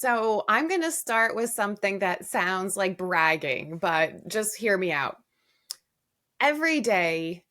So I'm going to start with something that sounds like bragging, but just hear me out. Every day,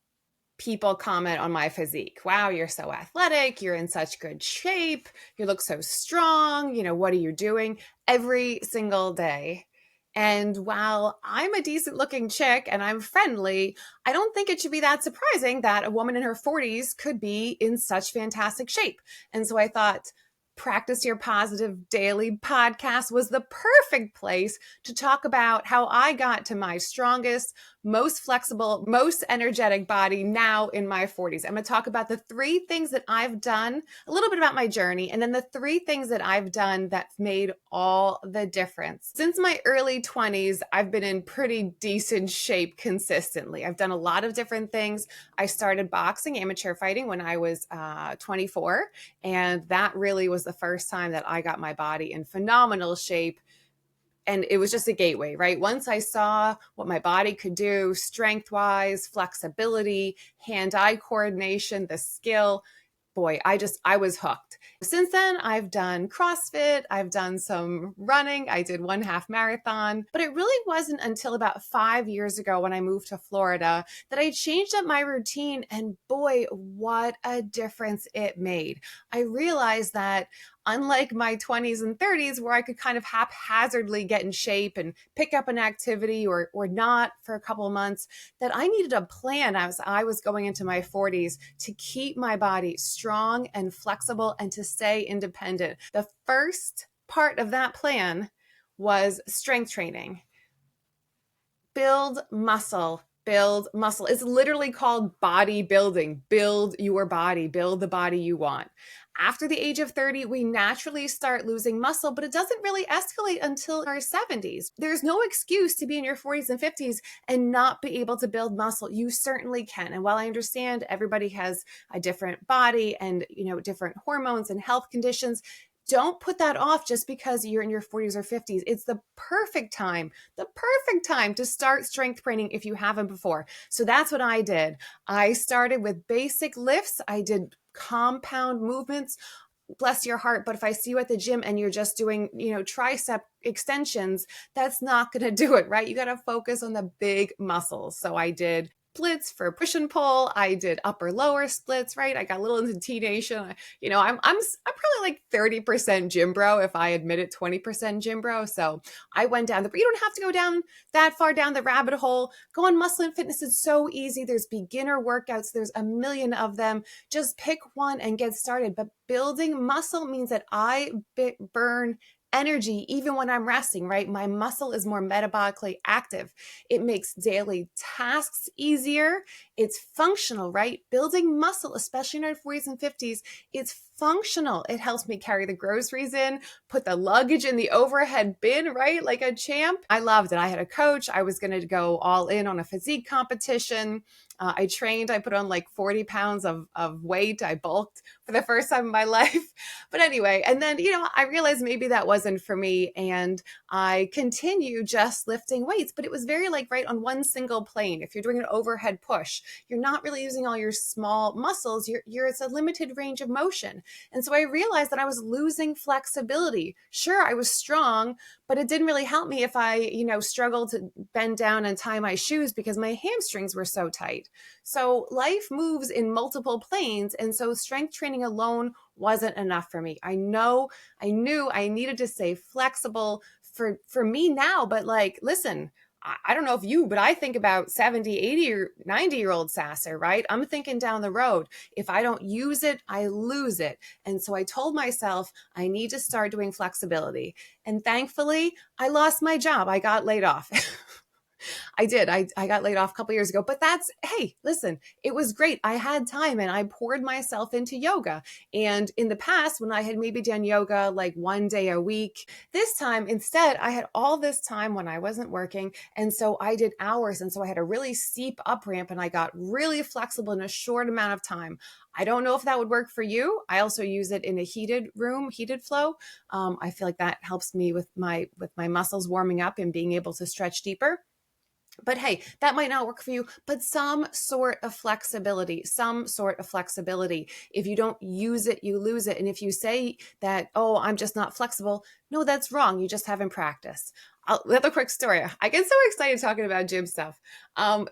people comment on my physique. Wow, you're so athletic. You're in such good shape. You look so strong. What are you doing? Every single day. And while I'm a decent looking chick and I'm friendly, I don't think it should be that surprising that a woman in her 40s could be in such fantastic shape. And so I thought, Practice Your Positive Daily podcast was the perfect place to talk about how I got to my strongest, most flexible, most energetic body now in my 40s. I'm going to talk about the three things that I've done, a little bit about my journey, and then the three things that I've done that made all the difference. Since my early 20s, I've been in pretty decent shape consistently. I've done a lot of different things. I started boxing, amateur fighting when I was 24, and that really was the first time that I got my body in phenomenal shape. And it was just a gateway, right? Once I saw what my body could do, strength wise, flexibility, hand eye coordination, the skill, boy, I was hooked. Since then, I've done CrossFit, I've done some running, I did one half marathon, but it really wasn't until about 5 years ago when I moved to Florida that I changed up my routine. And boy, what a difference it made. I realized that unlike my 20s and 30s, where I could kind of haphazardly get in shape and pick up an activity or not for a couple of months, that I needed a plan as I was going into my 40s to keep my body strong and flexible and to stay independent. The first part of that plan was strength training. Build muscle. Build muscle. It's literally called bodybuilding. Build your body. Build the body you want. After the age of 30, we naturally start losing muscle, but it doesn't really escalate until our 70s. There's no excuse to be in your 40s and 50s and not be able to build muscle. You certainly can. And while I understand everybody has a different body and, different hormones and health conditions, don't put that off just because you're in your 40s or 50s. It's the perfect time to start strength training if you haven't before. So that's what I did. I started with basic lifts. I did compound movements. Bless your heart. But if I see you at the gym and you're just doing, tricep extensions, that's not going to do it, right? You got to focus on the big muscles. So I did splits for push and pull. I did upper lower splits, right? I got a little into T Nation. I'm probably like 30% gym bro if I admit it, 20% gym bro. So I went down but you don't have to go down that far down the rabbit hole. Go on Muscle and Fitness. It's so easy. There's beginner workouts. There's a million of them. Just pick one and get started. But building muscle means that I burn energy even when I'm resting, right? My muscle is more metabolically active. It makes daily tasks easier. It's functional, right? Building muscle, especially in our 40s and 50s, it's functional. It helps me carry the groceries in, put the luggage in the overhead bin, right? Like a champ. I loved it. I had a coach. I was going to go all in on a physique competition. I trained, I put on like 40 pounds of weight. I bulked for the first time in my life. But anyway, and then, I realized maybe that wasn't for me. And I continued just lifting weights, but it was very like right on one single plane. If you're doing an overhead push, you're not really using all your small muscles. It's a limited range of motion. And so I realized that I was losing flexibility. Sure, I was strong, but it didn't really help me if I, struggled to bend down and tie my shoes because my hamstrings were so tight. So life moves in multiple planes. And so strength training alone wasn't enough for me. I knew I needed to stay flexible for me now, but like, listen, I don't know if you, but I think about 70, 80 or 90-year-old Sasser, right? I'm thinking down the road. If I don't use it, I lose it. And so I told myself I need to start doing flexibility. And thankfully, I lost my job. I got laid off. I did. I got laid off a couple years ago, but hey, listen, it was great. I had time and I poured myself into yoga. And in the past, when I had maybe done yoga like one day a week, this time instead, I had all this time when I wasn't working. And so I did hours. And so I had a really steep up ramp and I got really flexible in a short amount of time. I don't know if that would work for you. I also use it in a heated room, heated flow. I feel like that helps me with my muscles warming up and being able to stretch deeper. But hey, that might not work for you, but some sort of flexibility, some sort of flexibility. If you don't use it, you lose it. And if you say that, oh, I'm just not flexible, no, that's wrong. You just haven't practiced. Another quick story. I get so excited talking about gym stuff.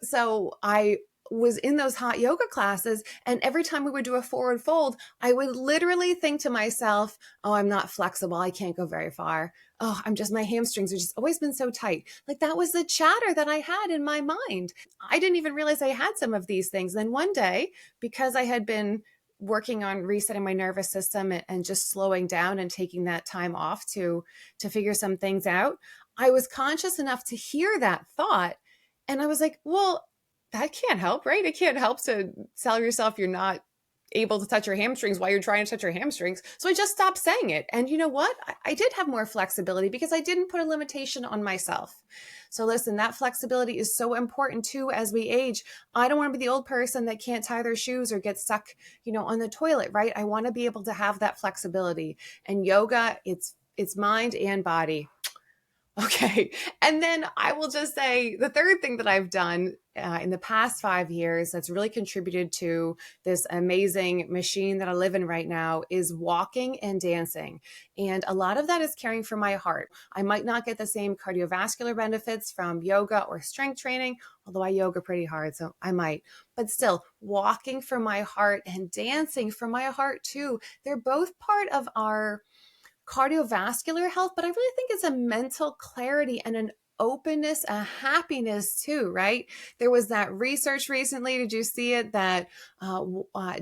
So I was in those hot yoga classes, and every time we would do a forward fold, I would literally think to myself, oh, I'm not flexible. I can't go very far. Oh, my hamstrings have just always been so tight. Like that was the chatter that I had in my mind. I didn't even realize I had some of these things. Then one day, because I had been working on resetting my nervous system and just slowing down and taking that time off to figure some things out, I was conscious enough to hear that thought. And I was like, well, that can't help, right? It can't help to tell yourself you're not able to touch your hamstrings while you're trying to touch your hamstrings. So I just stopped saying it. And you know what? I did have more flexibility because I didn't put a limitation on myself. So listen, that flexibility is so important too as we age. I don't want to be the old person that can't tie their shoes or get stuck, on the toilet, right? I want to be able to have that flexibility. And yoga, it's mind and body. Okay. And then I will just say the third thing that I've done in the past 5 years that's really contributed to this amazing machine that I live in right now is walking and dancing. And a lot of that is caring for my heart. I might not get the same cardiovascular benefits from yoga or strength training, although I yoga pretty hard, so I might. But still, walking for my heart and dancing for my heart too. They're both part of our cardiovascular health, but I really think it's a mental clarity and an openness, a happiness too, right? There was that research recently, did you see it, that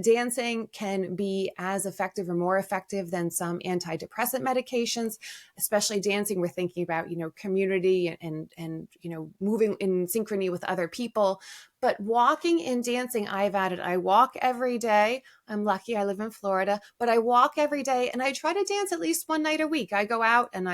dancing can be as effective or more effective than some antidepressant medications, especially dancing. We're thinking about, community and moving in synchrony with other people. But walking and dancing, I've added, I walk every day. I'm lucky I live in Florida, but I walk every day and I try to dance at least one night a week. I go out and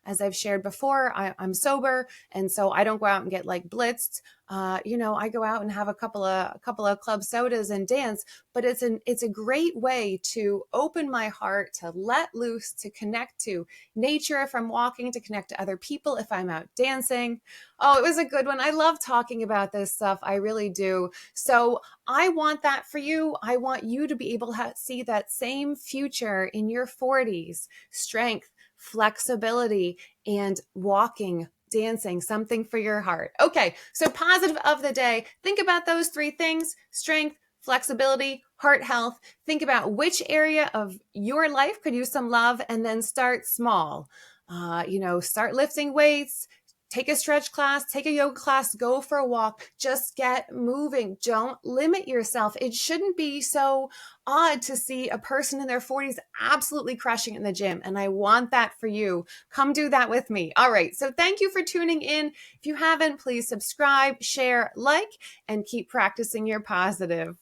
as I've shared before, I'm sober. And so I don't go out and get like blitzed. I go out and have a couple of club sodas and dance, but it's a great way to open my heart, to let loose, to connect to nature if I'm walking, to connect to other people if I'm out dancing. Oh, it was a good one. I love talking about this stuff. I really do. So I want that for you. I want you to be able to see that same future in your 40s: strength, flexibility, and walking, dancing, something for your heart. Okay, so positive of the day. Think about those three things: strength, flexibility, heart health. Think about which area of your life could use some love, and then start small. Start lifting weights. Take a stretch class, take a yoga class, go for a walk, just get moving. Don't limit yourself. It shouldn't be so odd to see a person in their 40s absolutely crushing in the gym. And I want that for you. Come do that with me. All right. So thank you for tuning in. If you haven't, please subscribe, share, like, and keep practicing your positive.